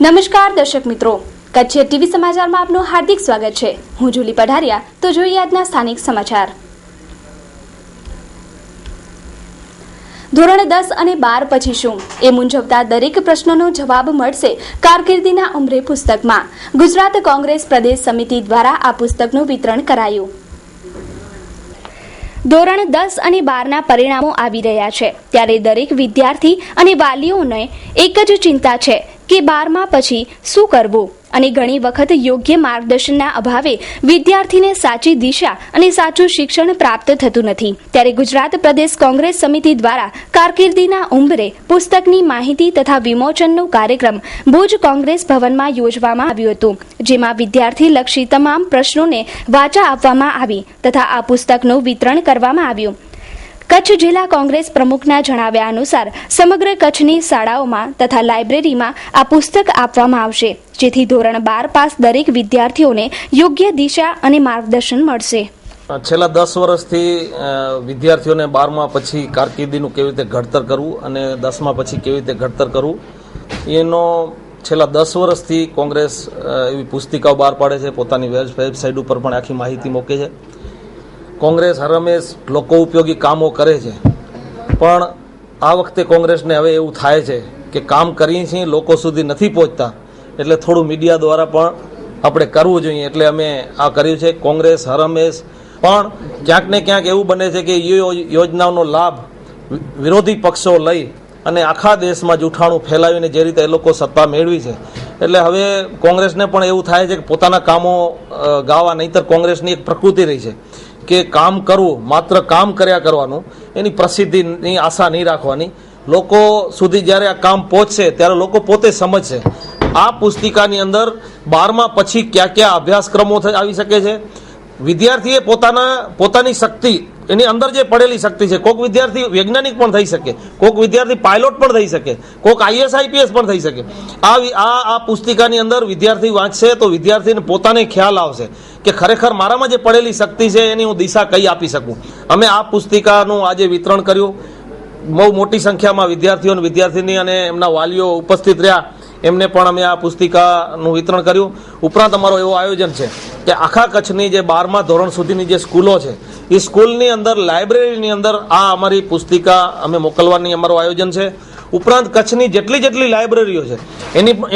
નમસ્કાર દર્શક મિત્રો, કચ્છ ટીવી સમાચારમાં આપનું હાર્દિક સ્વાગત છે। હું જુલી પઢારિયા। તો જોઈએ આજના સ્થાનિક સમાચાર। ધોરણ 10 અને 12 પછી શું એ મૂંઝવતા દરેક પ્રશ્નોનો જવાબ મળશે કારકિર્દીના ઉંમરે પુસ્તકમાં। ગુજરાત કોંગ્રેસ પ્રદેશ સમિતિ દ્વારા આ પુસ્તકનું વિતરણ કરાયું। ધોરણ 10 અને 12ના પરિણામો આવી રહ્યા છે, ત્યારે દરેક વિદ્યાર્થી અને વાલીઓને એક જ ચિંતા છે કે 12મા પછી શું કરવું, અને ઘણી વખત યોગ્ય માર્ગદર્શનના અભાવે વિદ્યાર્થીને સાચી દિશા અને સાચું શિક્ષણ પ્રાપ્ત થતું નથી। ત્યારે ગુજરાત પ્રદેશ કોંગ્રેસ સમિતિ દ્વારા કારકિર્દીના ઉંમરે પુસ્તકની માહિતી તથા વિમોચનનો કાર્યક્રમ ભુજ કોંગ્રેસ ભવનમાં યોજવામાં આવ્યું હતું, જેમાં વિદ્યાર્થીલક્ષી તમામ પ્રશ્નોને વાચા આપવામાં આવી તથા આ પુસ્તકનું વિતરણ કરવામાં આવ્યું। કચ્છ જિલ્લા કોંગ્રેસ પ્રમુખના જણાવ્યા અનુસાર સમગ્ર કચ્છની શાળાઓમાં તથા લાઇબ્રેરીમાં આ પુસ્તક આપવામાં આવશે, જેથી ધોરણ 12 પાસ દરેક વિદ્યાર્થીઓને યોગ્ય દિશા અને માર્ગદર્શન મળશે। છેલ્લા 10 વર્ષથી વિદ્યાર્થીઓને 12મા પછી કારકિર્દીનું કેવી રીતે ઘડતર કરવું અને 10મા પછી કેવી રીતે ઘડતર કરવું એનો છેલ્લા 10 વર્ષથી કોંગ્રેસ એવી પુસ્તિકાઓ બહાર પાડે છે, પોતાની વેબસાઇટ ઉપર પણ આખી માહિતી મૂકે છે। કોંગ્રેસ હર હંમેશ લોકો ઉપયોગી કામો કરે છે, પણ આ વખતે કોંગ્રેસને હવે એવું થાય છે કે કામ કરીએ છીએ લોકો સુધી નથી પહોંચતા, એટલે થોડું મીડિયા દ્વારા પણ આપણે કરવું જોઈએ, એટલે અમે આ કર્યું છે। કોંગ્રેસ હર હંમેશ પણ ક્યાંક ને ક્યાંક એવું બને છે કે એ યોજનાઓનો લાભ વિરોધી પક્ષો લઈ અને આખા દેશમાં જૂઠાણું ફેલાવીને જે રીતે એ લોકો સત્તા મેળવી છે, એટલે હવે કોંગ્રેસને પણ એવું થાય છે કે પોતાના કામો ગાવા, નહીંતર કોંગ્રેસની એક પ્રકૃતિ રહી છે કે કામ કરવું, માત્ર કામ કર્યા કરવાનું, એની પ્રસિદ્ધિની આશા નહીં રાખવાની। લોકો સુધી જ્યારે આ કામ પહોંચશે ત્યારે લોકો પોતે સમજશે। આ પુસ્તિકાની અંદર 12મા પછી ક્યાં ક્યાં અભ્યાસક્રમો આવી શકે છે, વિદ્યાર્થીએ પોતાની શક્તિ, એની અંદર જે પડેલી શક્તિ છે, કોઈક વિદ્યાર્થી વૈજ્ઞાનિક પણ થઈ શકે, કોઈક વિદ્યાર્થી પાયલોટ પણ થઈ શકે, કોઈક IAS IPS પણ થઈ શકે। આ પુસ્તિકાની અંદર વિદ્યાર્થી વાંચશે તો વિદ્યાર્થીને પોતાને ખ્યાલ આવશે કે ખરેખર મારામાં જે પડેલી શક્તિ છે એની હું દિશા કઈ આપી શકું। અમે આ પુસ્તિકાનું આજે વિતરણ કર્યું। બહુ મોટી સંખ્યામાં વિદ્યાર્થીઓ અને વિદ્યાર્થીની અને એમના વાલીઓ ઉપસ્થિત રહ્યા, એમને પણ અમે આ પુસ્તિકાનું વિતરણ કર્યું। ઉપરાંત અમારો એવો આયોજન છે કે આખા કચ્છની જે 12મા ધોરણ સુધીની જે સ્કૂલો છે એ સ્કૂલની અંદર લાઇબ્રેરીની અંદર આ અમારી પુસ્તિકા અમે મોકલવાની અમારું આયોજન છે। ઉપરાંત કચ્છની જેટલી લાઇબ્રેરીઓ છે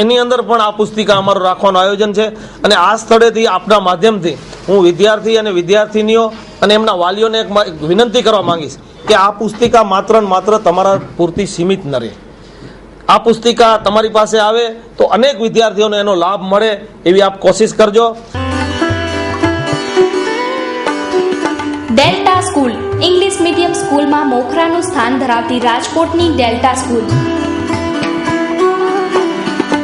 એની અંદર પણ આ પુસ્તિકા અમારું રાખવાનું આયોજન છે। અને આ સ્થળેથી આપના માધ્યમથી હું વિદ્યાર્થી અને વિદ્યાર્થીનીઓ અને એમના વાલીઓને એક વિનંતી કરવા માંગીશ કે આ પુસ્તિકા માત્ર ને માત્ર તમારા પૂરતી સીમિત ન રહે। આ પુસ્તિકા તમારી પાસે આવે તો અનેક વિદ્યાર્થીઓને એનો લાભ મળે એવી આપ કોશિશ કરજો। ડેલ્ટા સ્કૂલ ઇંગ્લિશ મીડિયમ સ્કૂલમાં મોખરાનું સ્થાન ધરાવતી રાજકોટની ડેલ્ટા સ્કૂલ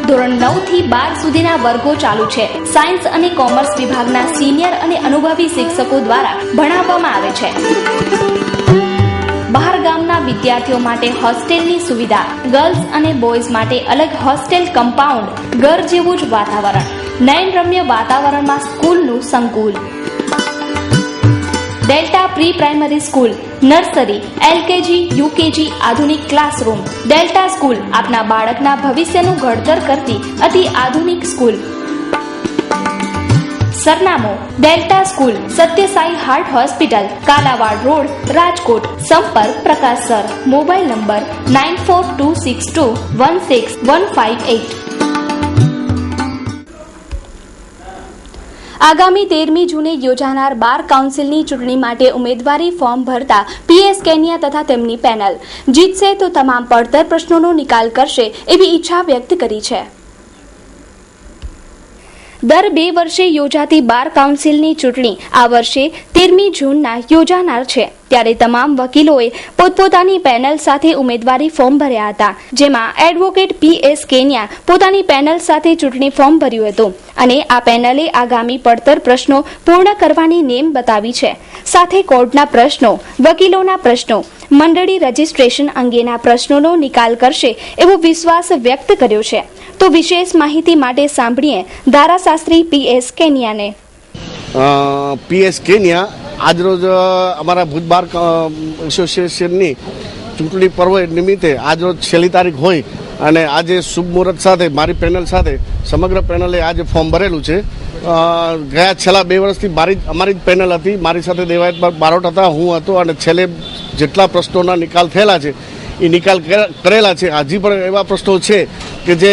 ધોરણ 9 થી 12 સુધીના વર્ગો ચાલુ છે। સાયન્સ અને કોમર્સ વિભાગના સિનિયર અને અનુભવી શિક્ષકો દ્વારા ભણાવવામાં આવે છે। બહાર ગામના વિદ્યાર્થીઓ માટે હોસ્ટેલની સુવિધા, ગર્લ્સ અને બોયઝ માટે અલગ હોસ્ટેલ કમ્પાઉન્ડ, ઘર જેવું જ વાતાવરણ, નયનરમ્ય વાતાવરણમાં સ્કૂલનું સંકુલ। Delta pre primary school, nursery, LKG, UKG, આધુનિક ક્લાસરૂમ। ડેલ્ટા સ્કૂલ આપના બાળકના ભવિષ્યનું ઘડતર કરતી અતિ આધુનિક સ્કૂલ। સરનામું: delta school, Sathya Sai heart hospital, Kalavad road, Rajkot. સંપર્ક: પ્રકાશ સર। Mobile number 9426216158। આગામી 13મી જૂને યોજાનાર બાર કાઉન્સિલની ચૂંટણી માટે ઉમેદવારી ફોર્મ ભરતા PS કેનિયા તથા તેમની પેનલ જીતશે તો તમામ પડતર પ્રશ્નોનો નિકાલ કરશે એવી ઈચ્છા વ્યક્ત કરી છે। દર 2 વર્ષે યોજાતી બાર કાઉન્સિલની ચૂંટણી આ વર્ષે 13મી જૂનના યોજાનાર છે, ત્યારે તમામ વકીલોએ પોતપોતાની પેનલ સાથે ઉમેદવારી ફોર્મ ભર્યા હતા, જેમાં એડવોકેટ PS કેનિયા પોતાની પેનલ સાથે ચૂંટણી ફોર્મ ભર્યું હતું અને આ પેનલે આગામી પડતર પ્રશ્નો પૂર્ણ કરવાની નેમ બતાવી છે, સાથે કોર્ટના પ્રશ્નો, વકીલોના પ્રશ્નો, મંડળી રજીસ્ટ્રેશન અંગેના પ્રશ્નોનો નિકાલ કરશે એવો વિશ્વાસ વ્યક્ત કર્યો છે। તો વિશેષ માહિતી માટે સાંભળીએ ધારાશાસ્ત્રી PS કેનિયાને। PS કેનિયા આજરોજ અમારા ભુજ બાર એસોસિએશનની ચૂંટણી પર્વ નિમિત્તે આજ રોજ છેલ્લી તારીખ હોય અને આજે શુભ મુહૂર્ત સાથે મારી પેનલ સાથે સમગ્ર પેનલે આજે ફોર્મ ભરેલું છે. ગયા છેલ્લા 2 વર્ષથી અમારી જ પેનલ હતી, મારી સાથે દેવાયત બારોટ હતા, હું હતો અને છેલ્લે જેટલા પ્રશ્નોના નિકાલ થયેલા છે એ નિકાલ કરેલા છે. હજી પણ એવા પ્રશ્નો છે કે જે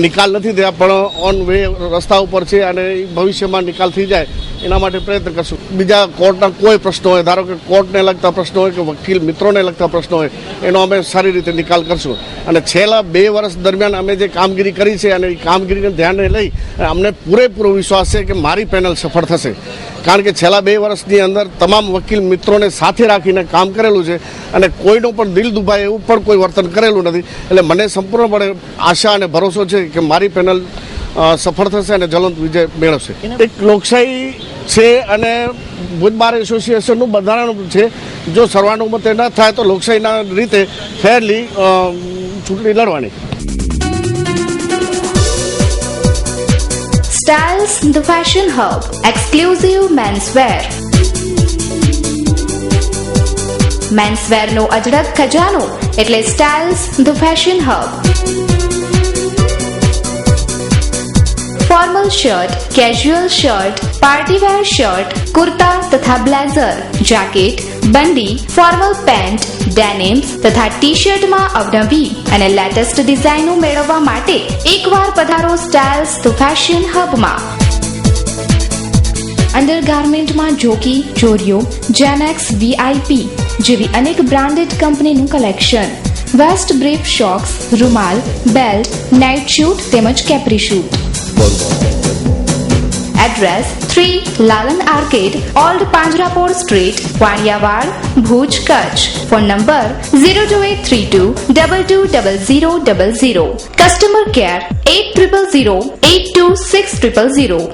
નિકાલ નથી થયા પણ ઓન વે રસ્તા ઉપર છે અને ભવિષ્યમાં નિકાલ થઈ જાય એના માટે પ્રયત્ન કરશું. બીજા કોર્ટના કોઈ પ્રશ્નો હોય, ધારો કે કોર્ટને લગતા પ્રશ્નો હોય કે વકીલ મિત્રોને લગતા પ્રશ્નો હોય, એનો અમે સારી રીતે નિકાલ કરશું. અને છેલ્લા 2 વર્ષ દરમિયાન અમે જે કામગીરી કરી છે અને એ કામગીરીને ધ્યાને લઈ અમને પૂરેપૂરો વિશ્વાસ છે કે મારી પેનલ સફળ થશે. કારણ કે છેલ્લા 2 વર્ષની અંદર તમામ વકીલ મિત્રોને સાથે રાખીને કામ કરેલું છે અને કોઈનું પણ દિલ દુભાય એવું પણ કોઈ વર્તન કરેલું નથી. એટલે મને સંપૂર્ણપણે આશા અને ભરોસો છે કે મારી પેનલ સફળ થશે અને જ્વલંત વિજય મેળવશે. એક લોકશાહી છે અને ભુજ બાર એસોસિએશનનું બંધારણ છે. જો સર્વાનુમતે ન થાય તો લોકશાહીના રીતે ફેરલી ચૂંટણી લડવાની. Styles the Fashion Hub, exclusive menswear. Menswear નો અજડક ખજાનો એટલે Styles the Fashion Hub. Formal shirt, casual shirt, partywear shirt, kurta તથા બ્લેઝર, જેકેટ, બંડી, ફોર્મલ પેન્ટ, ડેનિમ્સ તથા ટી શર્ટમાં અવનવી અને લેટેસ્ટ ડિઝાઇનો મેળવવા માટે એકવાર પધારો સ્ટાઇલ્સ ધ ફેશન હબમાં. અંડરગાર્મેન્ટમાં જોકી, જોરિયો, જેનેક્સ, વીઆઈપી જેવી અનેક બ્રાન્ડેડ કંપનીનું કલેક્શન, વેસ્ટ બ્રીફ શોક્સ, રૂમાલ, બેલ્ટ, નાઇટ શૂટ તેમજ capri suit. Address 3 Lalan arcade, old Panjrapol street, Vaniyawad, Bhuj, Kutch. Phone number 02832220000. Customer care 8008260000.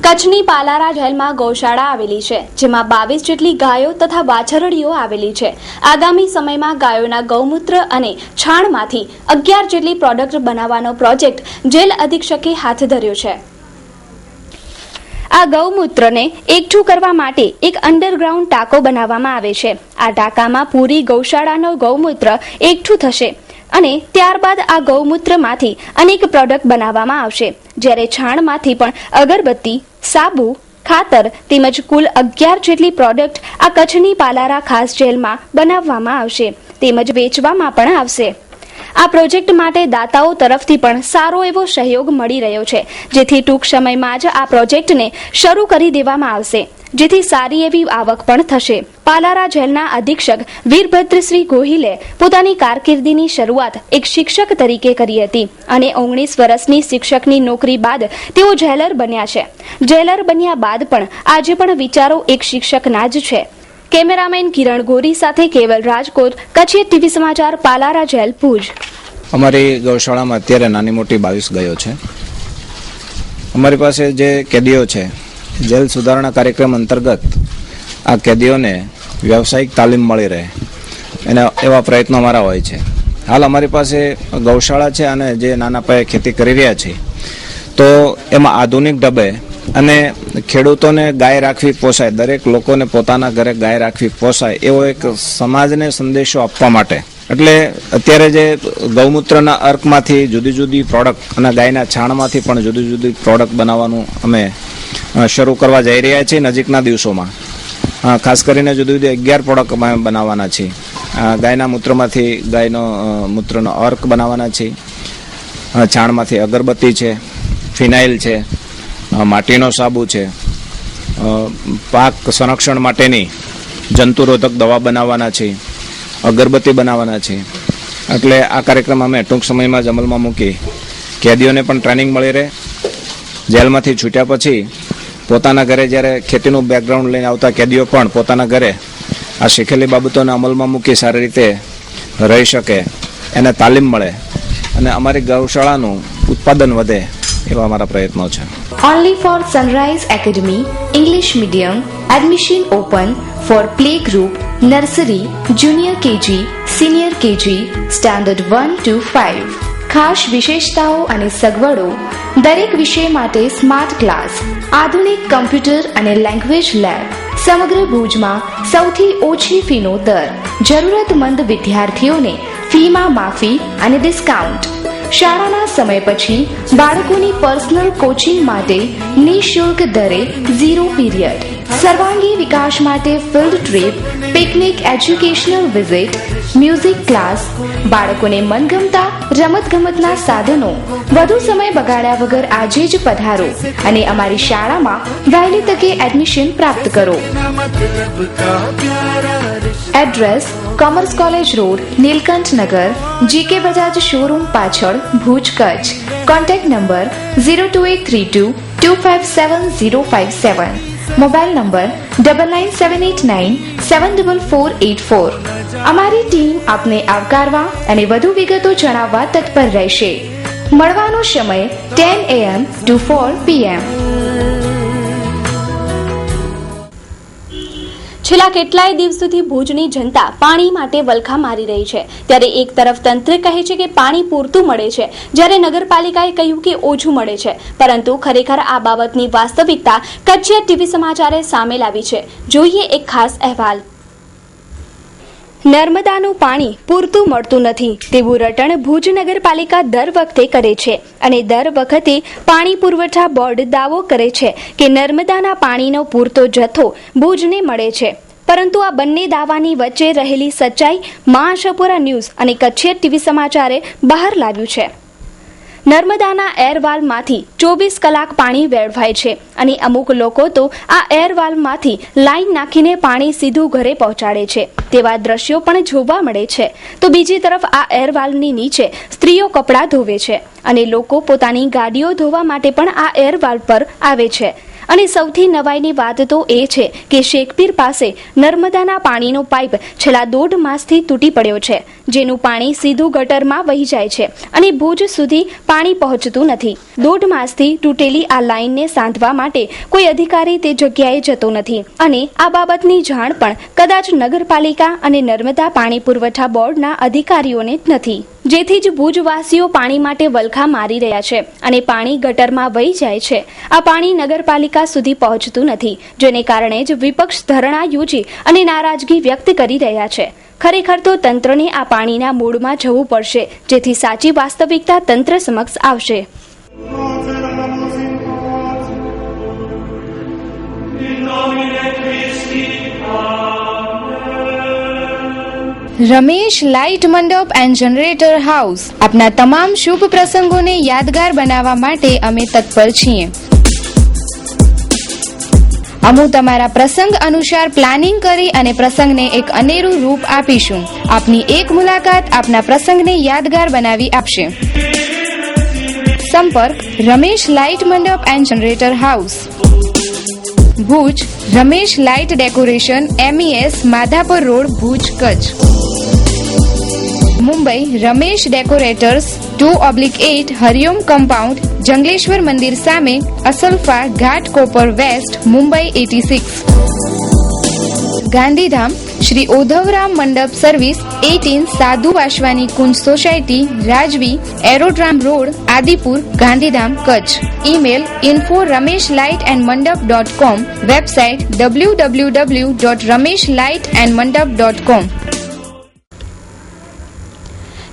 કચ્છની પાલારા જેલમાં ગૌશાળા આવેલી છે, જેમાં 22 જેટલી ગાયો તથા વાછરડીઓ આવેલી છે. આગામી સમયમાં ગાયોના ગૌમૂત્ર અને છાણમાંથી 11 જેટલી પ્રોડક્ટ બનાવવાનો પ્રોજેક્ટ જેલ અધિક્ષકે હાથ ધર્યો છે. આ ગૌમૂત્રને એકઠું કરવા માટે એક અંડરગ્રાઉન્ડ ટાંકો બનાવવામાં આવે છે. આ ટાંકામાં પૂરી ગૌશાળાનો ગૌમૂત્ર એકઠું થશે અને ત્યારબાદ આ ગૌમૂત્રમાંથી અનેક પ્રોડક્ટ બનાવવામાં આવશે. જ્યારે છાણમાંથી પણ અગરબત્તી, સાબુ, ખાતર તેમજ કુલ 11 જેટલી પ્રોડક્ટ આ કચ્છની પાલારા ખાસ જેલમાં બનાવવામાં આવશે તેમજ વેચવામાં પણ આવશે. આ પ્રોજેક્ટ માટે દાતાઓ તરફથી પણ સારો એવો સહયોગ મળી રહ્યો છે, જેથી ટૂંક સમયમાં જ આ પ્રોજેક્ટને શરૂ કરી દેવામાં આવશે, જેથી સારી એવી આવક પણ થશે. પાલારા જેલના અધિક્ષક વીરભદ્રશ્રી ગોહિલે પોતાની કારકિર્દીની શરૂઆત એક શિક્ષક તરીકે કરી હતી અને 19 વર્ષની શિક્ષકની નોકરી બાદ તેઓ જેલર બન્યા છે. જેલર બન્યા બાદ પણ આજે પણ વિચારો એક શિક્ષકના જ છે. કેમેરામેન કિરણ ગોરી સાથે કેવલ રાજકોટ, કચ્છી ટીવી સમાચાર, પાલારા જેલ, ભુજ. અમારી ગૌશાળામાં અત્યારે નાની મોટી 22 ગાયો છે. અમારી પાસે જે કેદીઓ છે, જેલ સુધારણા કાર્યક્રમ અંતર્ગત આ કેદીઓને વ્યવસાયિક તાલીમ મળી રહે એના એવા પ્રયત્નો અમારા હોય છે. હાલ અમારી પાસે ગૌશાળા છે અને જે નાના પાયે ખેતી કરી રહ્યા છે તો એમાં આધુનિક ઢબે અને ખેડૂતોને ગાય રાખવી પોસાય, દરેક લોકોને પોતાના ઘરે ગાય રાખવી પોસાય એવો એક સમાજને સંદેશો આપવા માટે એટલે અત્યારે જે ગૌમૂત્રના અર્કમાંથી જુદી જુદી પ્રોડક્ટ અને ગાયના છાણમાંથી પણ જુદી જુદી પ્રોડક્ટ બનાવવાનું અમે શરૂ કરવા જઈ રહ્યા છીએ નજીકના દિવસોમાં. ખાસ કરીને જુદી જુદી 11 પ્રોડક્ટ અમે બનાવવાના છીએ. ગાયના મૂત્રમાંથી ગાયનો મૂત્રનો અર્ક બનાવવાના છીએ, છાણમાંથી અગરબત્તી છે, ફિનાઇલ છે, માટીનો સાબુ છે, પાક સંરક્ષણ માટેની જંતુરોધક દવા બનાવવાના છે, અગરબત્તી બનાવવાના છે. એટલે આ કાર્યક્રમ અમે ટૂંક સમયમાં જ અમલમાં મૂકી કેદીઓને પણ ટ્રેનિંગ મળી રહે. જેલમાંથી છૂટ્યા પછી પોતાના ઘરે જ્યારે ખેતીનું બેકગ્રાઉન્ડ લઈને આવતા કેદીઓ પણ પોતાના ઘરે આ શીખેલી બાબતોને અમલમાં મૂકી સારી રીતે રહી શકે, એને તાલીમ મળે અને અમારી ગૌશાળાનું ઉત્પાદન વધે એવા અમારા પ્રયત્નો છે. Only for Sunrise Academy, English Medium, admission open for playgroup, nursery, junior KG, senior KG, standard 1 to 5. ખાસ વિશેષતાઓ અને સગવડો: દરેક વિષય માટે સ્માર્ટ ક્લાસ, આધુનિક કમ્પ્યુટર અને લેંગ્વેજ લેબ, સમગ્ર ભુજમાં સૌથી ઓછી ફીનો દર, જરૂરતમંદ વિદ્યાર્થીઓને ફીમાં માફી અને ડિસ્કાઉન્ટ. શાળાના સમય પછી બાળકોની પર્સનલ કોચિંગ માટે નિઃશુલ્ક દરે 0 પીરિયડ. સર્વાંગી વિકાસ માટે field trip, picnic, educational visit, music class, બાળકોને મનગમતા રમતગમતના સાધનો. વધુ સમય બગાડ્યા વગર આજે જ પધારો અને અમારી શાળામાં વહેલી તકે એડમિશન પ્રાપ્ત કરો. Address: commerce college road, Neelkanth Nagar, GK Bajaj showroom પાછળ, Bhuj, Kutch. Contact number 02832 257057. Mobile number 9978974484. અમારી ટીમ આપને આવકારવા અને વધુ વિગતો જણાવવા તત્પર રહેશે. મળવાનો સમય 10 AM to 4 PM. છેલ્લા કેટલાય દિવસોથી ભુજની જનતા પાણી માટે વલખા મારી રહી છે. ત્યારે એક તરફ તંત્ર કહે છે કે પાણી પૂરતું મળે છે, જ્યારે નગરપાલિકાએ કહ્યું કે ઓછું મળે છે. પરંતુ ખરેખર આ બાબતની વાસ્તવિકતા કચ્છિયા ટીવી સમાચારે સામે લાવી છે. જોઈએ એક ખાસ અહેવાલ. નર્મદાનું પાણી પૂરતું મળતું નથી તેવું રટણ ભુજ નગરપાલિકા દર વખતે કરે છે અને દર વખતે પાણી પુરવઠા બોર્ડ દાવો કરે છે કે નર્મદાના પાણીનો પૂરતો જથ્થો ભુજને મળે છે. પરંતુ આ બંને દાવાની વચ્ચે રહેલી સચ્ચાઈ મહાશપુરા ન્યૂઝ અને કચ્છિયા ટીવી સમાચારે બહાર લાવ્યું છે. નર્મદાના એરવાલમાંથી 24 કલાક પાણી વેડફાય છે અને અમુક લોકો તો આ એરવાલમાંથી લાઈન નાખીને પાણી સીધું ઘરે પહોંચાડે છે તેવા દ્રશ્યો પણ જોવા મળે છે. તો બીજી તરફ આ એરવાલની નીચે સ્ત્રીઓ કપડાં ધોવે છે અને લોકો પોતાની ગાડીઓ ધોવા માટે પણ આ એરવાલ પર આવે છે. અને સૌથી નવાઈની વાત તો એ છે કે શેખપીર પાસે નર્મદાના પાણીનો પાઇપ છેલ્લા 1.5 માસથી તૂટી પડ્યો છે, જેનું પાણી સીધું ગટરમાં વહી જાય છે અને ભુજ સુધી પાણી પહોંચતું નથી. 1.5 માસથી તૂટેલી આ લાઇનને સાંધવા માટે કોઈ અધિકારી તે જગ્યાએ જતો નથી અને આ બાબતની જાણ પણ કદાચ નગરપાલિકા અને નર્મદા પાણી પુરવઠા બોર્ડના અધિકારીઓને જ નથી. જેથી જ ભુજવાસીઓ પાણી માટે વલખા મારી રહ્યા છે અને પાણી ગટરમાં વહી જાય છે. આ પાણી નગરપાલિકા સુધી પહોંચતું નથી, જેને કારણે જ વિપક્ષ ધરણા યોજી અને નારાજગી વ્યક્ત કરી રહ્યા છે. ખરેખર તો તંત્રને આ પાણીના મૂળમાં જવું પડશે, જેથી સાચી વાસ્તવિકતા તંત્ર સમક્ષ આવશે. રમેશ લાઇટ મંડપ એન્ડ જનરેટર હાઉસ. આપના તમામ શુભ પ્રસંગોને યાદગાર બનાવવા માટે અમે તત્પર છીએ. અમે તમારા પ્રસંગ અનુસાર પ્લાનિંગ કરી અને પ્રસંગને એક અનેરું રૂપ આપીશું. આપની એક મુલાકાત આપના પ્રસંગને યાદગાર બનાવી આપશે. સંપર્ક: રમેશ લાઇટ મંડપ and generator house, Bhuj. Ramesh light decoration, MES, Madhapar road, Bhuj, Kutch. Mumbai: Ramesh decorators, 2/8, Hariom compound, Jangleshwar મંદિર સામે, અસલફા ઘાટ, કોપર વેસ્ટ, મુંબઈ 86. ગાંધીધામ: શ્રી ઓધવરામ મંડપ સર્વિસ, 18, સાધુ વાસવાની કુંજ સોસાયટી, રાજવી, aerodrome road, Adipur, Gandhidham, Kutch. Email: info@rameshlightandmandap.com. Website: www.rameshlightandmandap.com.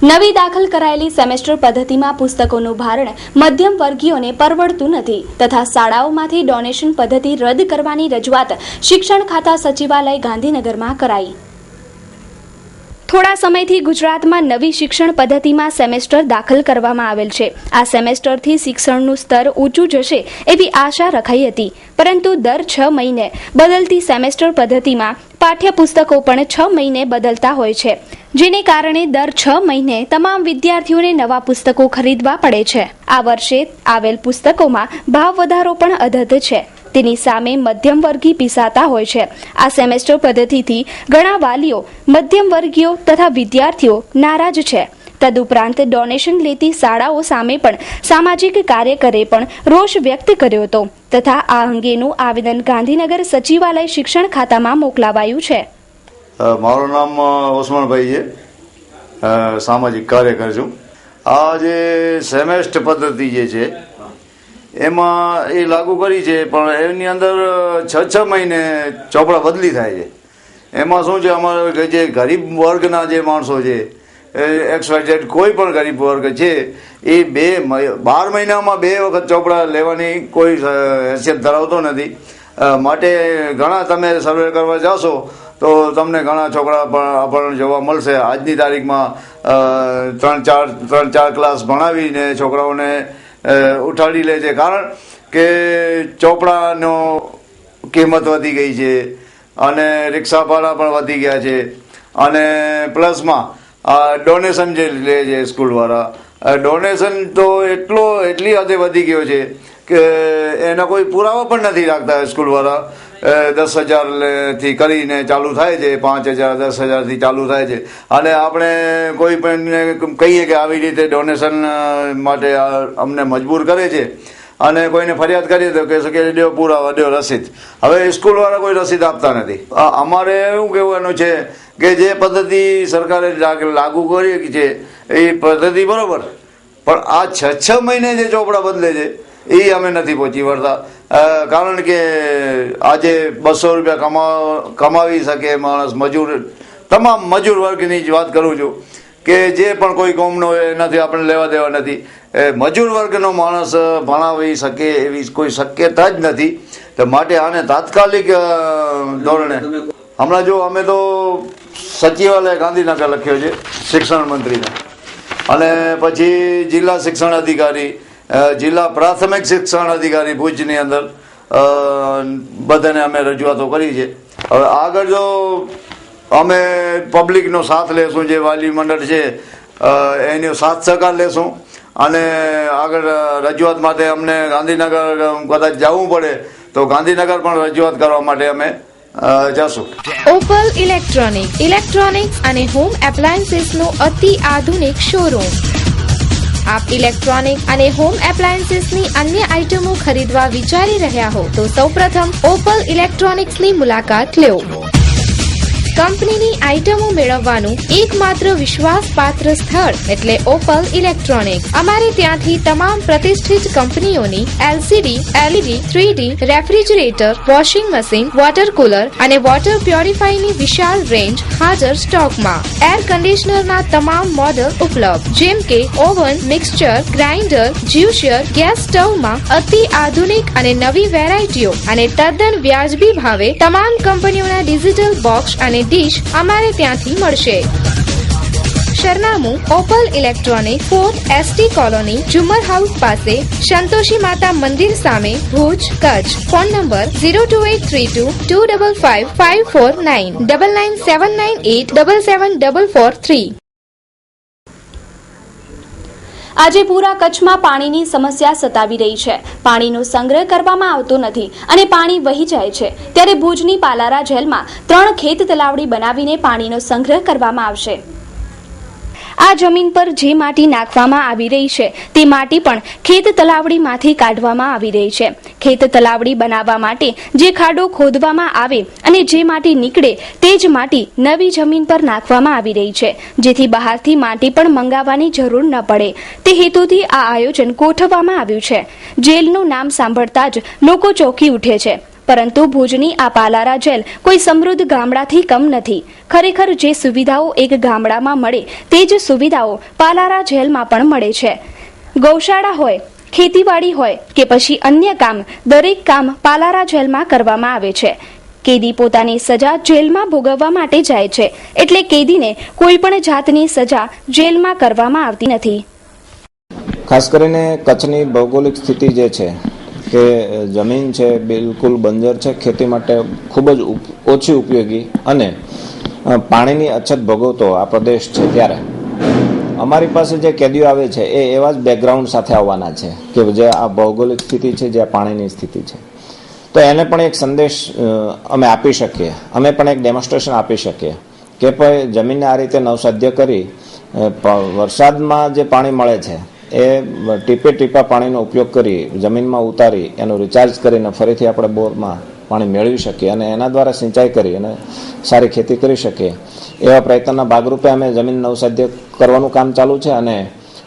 નવી દાખલ કરાયેલી સેમેસ્ટર પદ્ધતિમાં પુસ્તકોનું ભારણ મધ્યમ વર્ગીયોને પરવડતું નથી તથા શાળાઓમાંથી ડોનેશન પદ્ધતિ રદ કરવાની રજૂઆત શિક્ષણ ખાતા સચિવાલય ગાંધીનગરમાં કરાઈ. થોડા સમયથી ગુજરાતમાં નવી શિક્ષણ પદ્ધતિમાં સેમેસ્ટર દાખલ કરવામાં આવેલ છે. આ સેમેસ્ટરથી શિક્ષણનું સ્તર ઊંચું જશે એવી આશા રખાઈ હતી, પરંતુ દર 6 મહિને બદલતી સેમેસ્ટર પદ્ધતિમાં પાઠ્યપુસ્તકો પણ 6 મહિને બદલતા હોય છે, જેને કારણે દર 6 મહિને તમામ વિદ્યાર્થીઓને નવા પુસ્તકો ખરીદવા પડે છે. આ વર્ષે આવેલ પુસ્તકોમાં ભાવ વધારો પણ અધધ છે. તેની સામે મધ્યમ વર્ગી પીસાતા હોય છે. આ સેમેસ્ટર પદ્ધતિથી ઘણા વાલીઓ, મધ્યમ વર્ગીયો તથા વિદ્યાર્થીઓ નારાજ છે. તદુપરાંત ડોનેશન લેતી શાળાઓ સામે પણ સામાજિક કાર્યકરે પણ રોષ વ્યક્ત કર્યો હતો તથા આ અંગેનું આવેદન ગાંધીનગર સચિવાલય શિક્ષણ ખાતામાં મોકલાવાયું છે. મારું નામ ઓસમાનભાઈ છે, સામાજિક કાર્યકર છું. આ જે સેમેસ્ટર પદ્ધતિ જે છે એમાં એ લાગુ કરી છે, પણ એની અંદર 6 મહિને ચોપડા બદલી થાય છે. એમાં શું છે, અમારે જે ગરીબ વર્ગના જે માણસો છે, XYZ કોઈ પણ ગરીબ વર્ગ છે, એ 12 મહિનામાં 2 વખત ચોપડા લેવાની કોઈ હેસિયત ધરાવતો નથી. માટે ઘણા તમે સર્વે કરવા જાશો તો તમને ઘણા છોકરા પણ જોવા મળશે. આજની તારીખમાં 3-4 ક્લાસ ભણાવીને છોકરાઓને ઉઠાડી લે છે, કારણ કે ચોપડાનો કિંમત વધી ગઈ છે અને રિક્ષા ભાડા પણ વધી ગયા છે. અને પ્લસમાં ડોનેશન જે લે છે સ્કૂલવાળા, ડોનેશન તો એટલી હદે વધી ગયો છે કે એના કોઈ પુરાવા પણ નથી રાખતા સ્કૂલવાળા. 10,000 થી કરીને ચાલુ થાય છે, 5,000 10,000 થી ચાલુ થાય છે. અને આપણે કોઈ પણ કહીએ કે આવી રીતે ડોનેશન માટે અમને મજબૂર કરે છે અને કોઈને ફરિયાદ કરીએ તો કહેશે કે દો પુરાવા, દો રસીદ. હવે સ્કૂલવાળા કોઈ રસીદ આપતા નથી. અમારે એવું કહેવાનું છે કે જે પદ્ધતિ સરકારે લાગુ કરી છે એ પદ્ધતિ બરોબર, પણ આ 6 મહિને જે ચોપડા બદલે છે એ અમે નથી પહોંચી વળતા. કારણ કે આજે 200 રૂપિયા કમાવી શકે માણસ, મજૂર, તમામ મજૂર વર્ગની જ વાત કરું છું કે જે પણ કોઈ કોમનો એનાથી આપણે લેવા દેવા નથી. મજૂર વર્ગનો માણસ ભણાવી શકે એવી કોઈ શક્યતા જ નથી. તો માટે આને તાત્કાલિક ધોરણે હમણાં જો અમે તો સચિવાલય ગાંધીનગર લખ્યો છે શિક્ષણ મંત્રીને, અને પછી જિલ્લા શિક્ષણ અધિકારી, જિલ્લા પ્રાથમિક શિક્ષણ અધિકારી ભુજની અંદર બધાને અમે રજૂઆતો કરી છે. હવે આગળ જો અમે પબ્લિકનો સાથ લેશું, જે વાલી મંડળ છે એનો સાથ સહકાર લેશું, અને આગળ રજૂઆત માટે અમને ગાંધીનગર કદાચ જવું પડે તો ગાંધીનગર પણ રજૂઆત કરવા માટે અમે જશું. ઓપલ ઇલેક્ટ્રોનિક્સ અને હોમ એપ્લાયન્સીસ નો અતિ આધુનિક શોરૂમ. આપ ઇલેક્ટ્રોનિક અને હોમ એપ્લાયન્સીસની અન્ય આઇટમો ખરીદવા વિચારી રહ્યા હો તો સૌપ્રથમ ઓપલ ઇલેક્ટ્રોનિક્સની મુલાકાત લો. કંપનીની આઇટમો મેળવવાનું એકમાત્ર વિશ્વાસપાત્ર સ્થળ એટલે ઓપલ ઇલેક્ટ્રોનિક્સ. અમારે ત્યાંથી તમામ પ્રતિષ્ઠિત કંપનીઓની LCD, LED, 3D refrigerator, washing machine, water cooler અને વોટર પ્યોરિફાયરની વિશાળ રેન્જ હાજર સ્ટોકમાં. એર કન્ડિશનરના તમામ મોડલ ઉપલબ્ધ, જેમ કે oven, mixture, grinder, juicer, gas સ્ટવમાં અતિ આધુનિક અને નવી વેરાયટીઓ અને તદ્દન વ્યાજબી ભાવે તમામ કંપનીઓના ડિજિટલ બોક્સ અને ડીશ અમારે ત્યાંથી મળશે. સરનામું Opal electronic, 4th ST colony, Jhumar house પાસે, સંતોષી માતા મંદિર સામે, ભુજ, કચ્છ. Phone number 02832255549 9979877443. આજે પૂરા કચ્છમાં પાણીની સમસ્યા સતાવી રહી છે. પાણીનો સંગ્રહ કરવામાં આવતો નથી અને પાણી વહી જાય છે. ત્યારે ભુજની પાલારા જેલમાં 3 ખેત તલાવડી બનાવીને પાણીનો સંગ્રહ કરવામાં આવશે. આ જમીન પર જે માટી નાખવામાં આવી રહી છે તે માટી પણ ખેત તલાવડીમાંથી કાઢવામાં આવી રહી છે. ખેત તલાવડી બનાવવા માટે જે ખાડો ખોદવામાં આવે અને જે માટી નીકળે તે જ માટી નવી જમીન પર નાખવામાં આવી રહી છે, જેથી બહારથી માટી પણ મંગાવવાની જરૂર ન પડે. તે હેતુથી આ આયોજન ગોઠવવામાં આવ્યું છે. જેલનું નામ સાંભળતા જ લોકો ચોંકી ઉઠે છે, પરંતુ ભુજની આ પાલારા જેલ કોઈ સમૃદ્ધ ગામડાથી કમ નથી. ખરેખર જે સુવિધાઓ એક ગામડામાં મળે તે જ સુવિધાઓ પાલારા જેલમાં પણ મળે છે. ગૌશાળા હોય, ખેતીવાડી હોય કે પછી અન્ય કામ, દરેક કામ પાલારા જેલમાં કરવામાં આવે છે. કેદી પોતાની સજા જેલમાં ભોગવવા માટે જાય છે, એટલે કેદીને કોઈ પણ જાતની સજા જેલમાં કરવામાં આવતી નથી. ખાસ કરીને કચ્છની ભૌગોલિક સ્થિતિ જે છે કે જમીન છે બિલકુલ બંજર છે, ખેતી માટે ખૂબ જ ઓછી ઉપયોગી અને પાણીની અછત ભોગવતો આ પ્રદેશ છે. ત્યારે અમારી પાસે જે કેદીઓ આવે છે એ એવા જ બેકગ્રાઉન્ડ સાથે આવવાના છે કે જે આ ભૌગોલિક સ્થિતિ છે, જે પાણીની સ્થિતિ છે. તો એને પણ એક સંદેશ અમે આપી શકીએ, અમે પણ એક ડેમોન્સ્ટ્રેશન આપી શકીએ કે ભાઈ જમીનને આ રીતે નવસાધ્ય કરી વરસાદમાં જે પાણી મળે છે એ ટીપે ટીપા પાણીનો ઉપયોગ કરી જમીનમાં ઉતારી એનું રિચાર્જ કરીને ફરીથી આપણે બોરમાં પાણી મેળવી શકીએ અને એના દ્વારા સિંચાઈ કરી અને સારી ખેતી કરી શકીએ. એવા પ્રયત્નના ભાગરૂપે અમે જમીન નવસાધ્ય કરવાનું કામ ચાલુ છે અને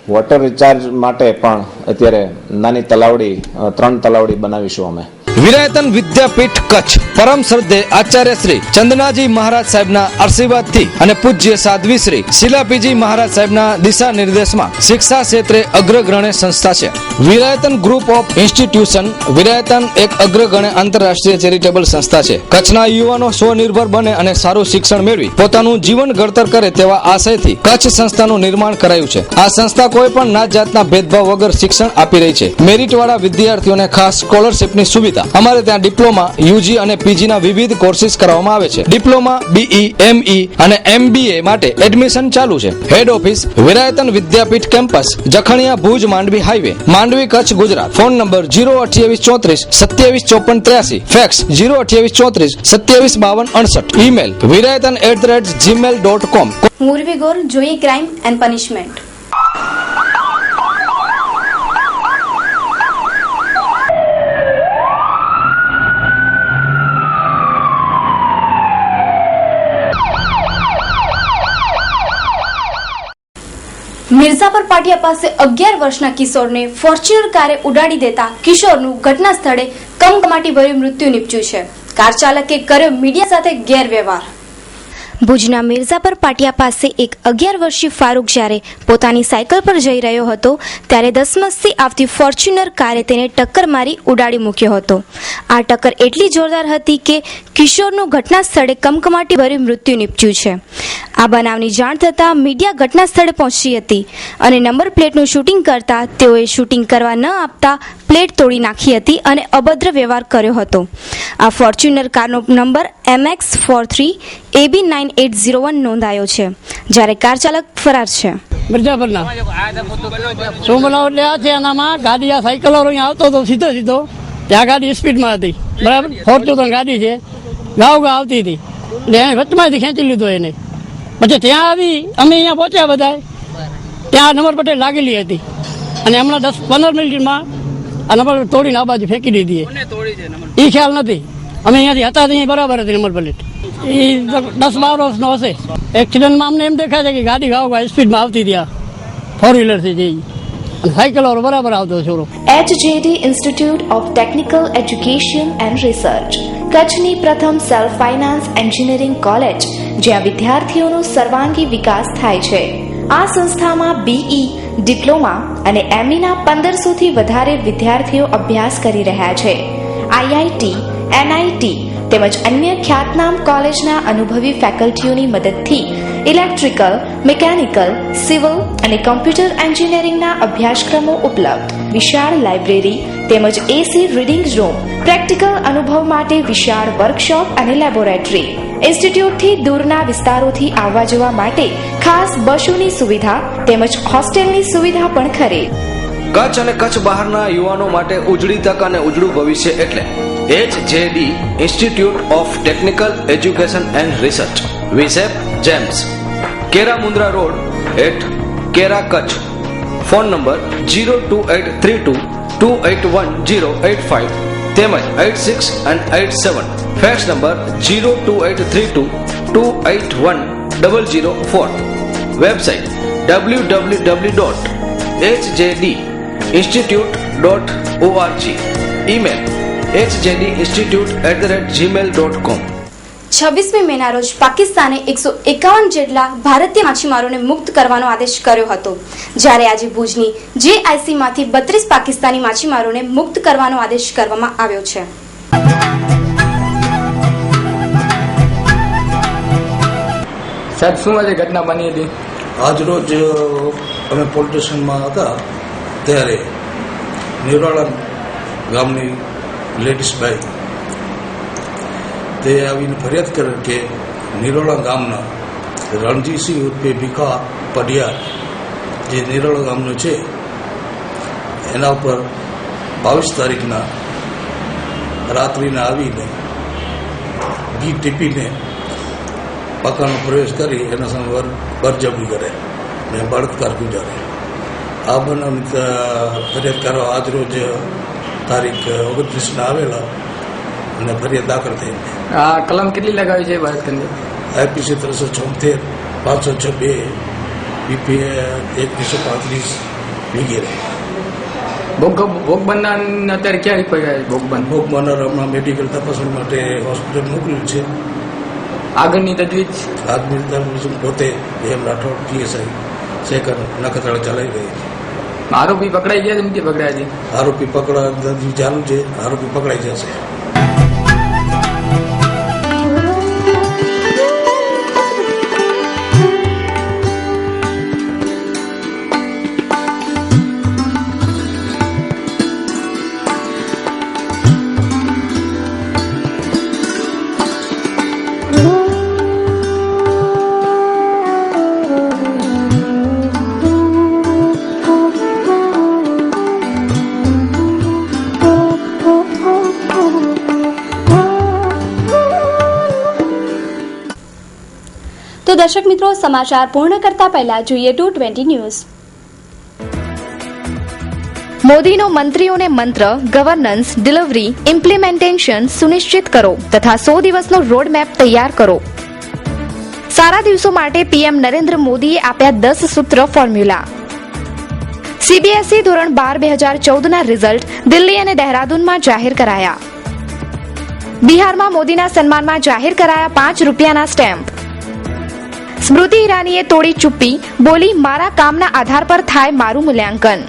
વોટર રિચાર્જ માટે પણ અત્યારે નાની તલાવડી 3 તલાવડી બનાવીશું અમે. વિરાયતન વિદ્યાપીઠ કચ્છ પરમ શ્રદ્ધે આચાર્ય શ્રી ચંદનાજી મહારાજ સાહેબના આશીર્વાદથી અને પૂજ્ય સાધ્વી શ્રી શિલાપીજી મહારાજ સાહેબના દિશા નિર્દેશમાં શિક્ષા ક્ષેત્રે અગ્રગણ્ય સંસ્થા છે. Veerayatan group of institution Veerayatan એક અગ્રગણ્ય આંતરરાષ્ટ્રીય ચેરિટેબલ સંસ્થા છે. કચ્છના યુવાનો સ્વનિર્ભર બને અને સારું શિક્ષણ મેળવી પોતાનું જીવન ઘડતર કરે તેવા આશયથી કચ્છ સંસ્થાનું નિર્માણ કરાયું છે. આ સંસ્થા કોઈ પણ નાત જાતના ભેદભાવ વગર શિક્ષણ આપી રહી છે. મેરિટવાળા વિદ્યાર્થીઓને ખાસ સ્કોલરશીપની સુવિધા. અમારે ત્યાં ડિપ્લોમા, યુજી અને પીજી ના વિવિધ કોર્સિસ કરવામાં આવે છે. ડિપ્લોમા, બીઈ, એમઈ અને એમબીએ માટે એડમિશન ચાલુ છે. Head office Virayatan Vidyapeeth campus, Jakhania, Bhuj, Mandvi highway, Mandvi, Kutch, Gujarat. Phone number 02834 275483, fax 02834 275268, email virayatan@gmail.com. મુરવી ગોર જોઈએ ક્રાઇમ એન્ડ પનિશમેન્ટ. મિર્ઝાપર પાટિયા પાસે 11 વર્ષના કિશોરને ફોર્ચ્યુનર કારે ઉડાડી દેતા કિશોરનું ઘટના સ્થળે કમકમાટી ભર્યું મૃત્યુ નીપજ્યું છે. કાર ચાલકે કર્યો મીડિયા સાથે ગેરવ્યવહાર. ભુજના મિર્ઝાપર પાટિયા પાસે એક 11 વર્ષીય ફારૂક જ્યારે પોતાની સાયકલ પર જઈ રહ્યો હતો ત્યારે ધસમસથી આવતી ફોર્ચ્યુનર કારે તેને ટક્કર મારી ઉડાડી મૂક્યો હતો. આ ટક્કર એટલી જોરદાર હતી કે કિશોરનું ઘટના સ્થળે કમકમાટી ભર્યું મૃત્યુ નીપજ્યું છે. આ બનાવની જાણ થતાં મીડિયા ઘટના સ્થળે પહોંચી હતી અને નંબર પ્લેટનું શૂટિંગ કરતા તેઓએ શૂટિંગ કરવા ન આપતા પ્લેટ તોડી નાખી હતી અને અભદ્ર વ્યવહાર કર્યો હતો. આ ફોર્ચ્યુનર કારનો નંબર MX43 AB9801 નોંધાયો છે, જ્યારે કાર ચાલક ફરાર છે. મિર્ઝાપરના શું બનાવ એટલે આ છે, આનામાં ગાડી આ સાયકલ અહીંયા આવતો હતો સીધો ત્યાં ગાડી સ્પીડમાં હતી, બરાબર. ફોર્ચ્યુનર ગાડી છે, ગાવ આવતી હતી એટલે એને વચમાંથી ખેંચી લીધો એને. પછી ત્યાં આવી અમે અહીંયા પહોંચ્યા બધા, ત્યાં નંબર પ્લેટ લાગેલી હતી અને હમણાં 10-15 મિનિટમાં આ નંબર પ્લેટ તોડીને આ બાજુ ફેંકી દીધી. એ ખ્યાલ નથી, અમે અહીંયાથી હતા ત્યાં બરાબર હતી નંબર પ્લેટ. એ 10-12 વર્ષનો હશે. એક્સિડન્ટમાં અમને એમ દેખાય છે કે ગાડી ગાવ સ્પીડમાં આવતી ત્યાં 4-વ્હીલરથી જઈ અને સાયકલ વાળો બરાબર આવતો છોરો. HJD institute of technical education and research, કચ્છની પ્રથમ સેલ્ફ ફાઇનાન્સ એન્જિનિયરિંગ કોલેજ જ્યાં વિદ્યાર્થીઓનો સર્વાંગી વિકાસ થાય છે. આ સંસ્થામાં બીઈ, ડિપ્લોમા અને એમઈના 1500 થી વધારે વિદ્યાર્થીઓ અભ્યાસ કરી રહ્યા છે. IIT, NIT તેમજ અન્ય ખ્યાતનામ કોલેજના અનુભવી ફેકલ્ટીઓની મદદથી ઇલેક્ટ્રિકલ, મિકેનિકલ, સિવિલ અને કમ્પ્યુટર એન્જિનિયરિંગના અભ્યાસક્રમો ઉપલબ્ધ. વિશાળ લાઇબ્રેરી તેમજ AC રીડિંગ રૂમ, પ્રેક્ટિકલ અનુભવ માટે વિશાળ વર્કશોપ અને લેબોરેટરી. ઇન્સ્ટિટ્યૂટથી દૂરના વિસ્તારોથી આવવા જવા માટે ખાસ બસોની સુવિધા તેમજ હોસ્ટેલની સુવિધા પણ ખરી. કચ્છ અને કચ્છ બહારના યુવાનો માટે ઉજળી તક અને ઉજળું ભવિષ્ય એટલે HJD institute of technical education and research, વિસેપ, જેમ્સ, કેરા મુન્દ્રા રોડ હેઠ, કેરા, કચ્છ. ફોન નંબર 02832281085 તેમજ 86 અને 87. Fax number 02832281004. Website www.hjdinstitute.org. Email hjdinstitute@gmail.com. 26મી મેના રોજ પાકિસ્તાને 151 જેટલા ભારતીય માછીમારોને મુક્ત કરવાનો આદેશ કર્યો હતો, જ્યારે આજે ભુજની JIC માંથી 32 પાકિસ્તાની માછીમારોને મુક્ત કરવાનો આદેશ કરવામાં આવ્યો છે. સાહેબ, શું આજે ઘટના બની હતી? આજરોજ અમે પોલીસ સ્ટેશનમાં હતા ત્યારે નિરોળા ગામની લેડીઝ ભાઈ તે આવીને ફરિયાદ કરે કે નિરોળા ગામના રણજીતસિંહ ઉર્ફે ભીખા પડિયા જે નિરોળા ગામનો છે એના ઉપર 22 તારીખના રાત્રિના આવીને ઘી ટીપીને મકાનનો પ્રવેશ કરી એના સામે બળજબરી કરે ને બળાત્કાર ગુજારે. આ બનાવની ફરિયાદ કરવા આજરોજ તારીખ 29ના આવેલા અને ફરિયાદ દાખલ થઈ. આ કલમ કેટલી લગાવી છે ભારત ખંડે? IPC 374, 506(2), BP 135 વગેરે. ભોગ બનનાર અત્યારે ક્યાં પડ્યા છે? ભોગ બનનાર હમણાં મેડિકલ તપાસણી માટે હોસ્પિટલ મોકલ્યું છે. આગળની તજવીજ આજની પોતે એમ રાઠોડ PSI સેકન્ડ નખત્રાણા ચલાવી રહી છે. આરોપી પકડાઈ ગયા છે? નથી પકડાયા છે? આરોપી પકડા ચાલુ છે. આરોપી પકડાઈ જશે. તો દર્શક મિત્રો, સમાચાર પૂર્ણ કરતા પહેલા જોઈએ 220 ન્યૂઝ. મોદીનો મંત્રીઓને મંત્ર ગવર્નન્સ, ડિલિવરી, ઇમ્પ્લિમેન્ટેશન સુનિશ્ચિત કરો તથા 100 દિવસનો રોડમેપ તૈયાર કરો. સારા દિવસો માટે પીએમ નરેન્દ્ર મોદીએ આપ્યા 10 સૂત્ર ફોર્મ્યુલા. CBSE ધોરણ 12 2014ના રિઝલ્ટ દિલ્હી અને દહેરાદૂનમાં જાહેર કરાયા. બિહારમાં મોદીના સન્માનમાં જાહેર કરાયા 5 રૂપિયાના સ્ટેમ્પ. સ્મૃતિ ઈરાનીએ તોડી ચુપ્પી, બોલી મારા કામના આધાર પર થાય મારું મૂલ્યાંકન.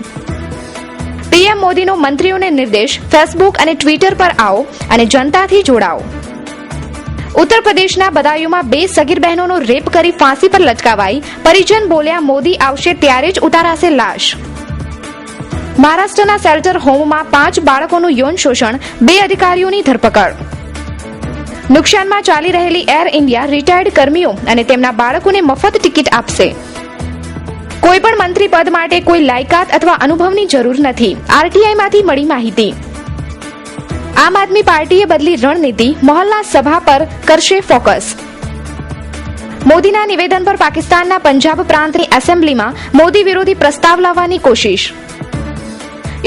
પીએમ મોદીનો મંત્રીઓને નિર્દેશ, ફેસબુક અને ટ્વિટર પર આવો અને જનતાથી જોડાઓ. ઉત્તર પ્રદેશના બદાયુમાં 2 સગીર બહેનોનો રેપ કરી ફાંસી પર લટકાવાઈ, પરિજન બોલ્યા મોદી આવશે ત્યારે જ ઉતારાશે લાશ. મહારાષ્ટ્રના શેલ્ટર હોમમાં 5 બાળકોનું યૌન શોષણ, 2 અધિકારીઓની ધરપકડ. નુકસાનમાં ચાલી રહેલી એર ઇન્ડિયા રિટાયર્ડ કર્મીઓ અને તેમના બાળકોને મફત ટિકિટ આપશે. કોઈપણ મંત્રી પદ માટે કોઈ લાયકાત અથવા અનુભવની જરૂર નથી, RTIમાંથી મળી માહિતી. આમ આદમી પાર્ટીએ બદલી રણનીતિ, મોહલ્લા સભા પર કરશે ફોકસ. મોદીના નિવેદન પર પાકિસ્તાનના પંજાબ પ્રાંતની એસેમ્બલીમાં મોદી વિરોધી પ્રસ્તાવ લાવવાની કોશિશ.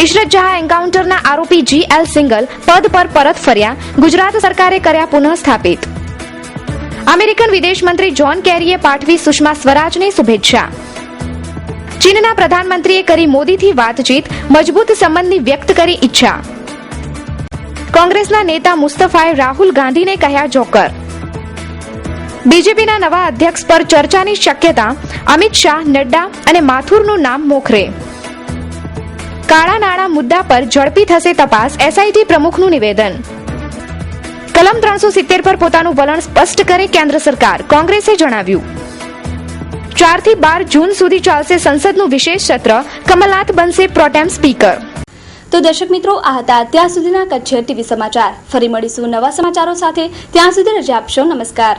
ઇશરત જહાં એન્કાઉન્ટરના આરોપી GL સિંગલ પદ પર પરત ફર્યા, ગુજરાત સરકારે કર્યા પુનઃ સ્થાપિત. અમેરિકન વિદેશ મંત્રી જ્હોન કેરીએ પાઠવી સુષ્મા સ્વરાજને શુભેચ્છા. ચીનના પ્રધાનમંત્રીએ કરી મોદીથી વાતચીત, મજબૂત સંબંધની વ્યક્ત કરી ઈચ્છા. કોંગ્રેસના નેતા મુસ્તફાએ રાહુલ ગાંધીને કહ્યા જોકર. બીજેપીના નવા અધ્યક્ષ પર ચર્ચાની શક્યતા, અમિત શાહ, નડ્ડા અને માથુરનું નામ મોખરે. કાળા નાણાં મુદ્દા પર ઝડપી થશે તપાસ, SIT પ્રમુખનું નિવેદન. કલમ 370 પર પોતાનું વલણ સ્પષ્ટ કરે કેન્દ્ર સરકાર, કોંગ્રેસે જણાવ્યું. 4 થી 12 જૂન સુધી ચાલશે સંસદનું વિશેષ સત્ર, કમલનાથ બનશે પ્રોટેમ સ્પીકર. તો દર્શક મિત્રો, આ હતા અત્યાર સુધીના કચ્છ TV સમાચાર. ફરી મળીશું નવા સમાચારો સાથે. ત્યાં સુધી રજા આપશો. નમસ્કાર.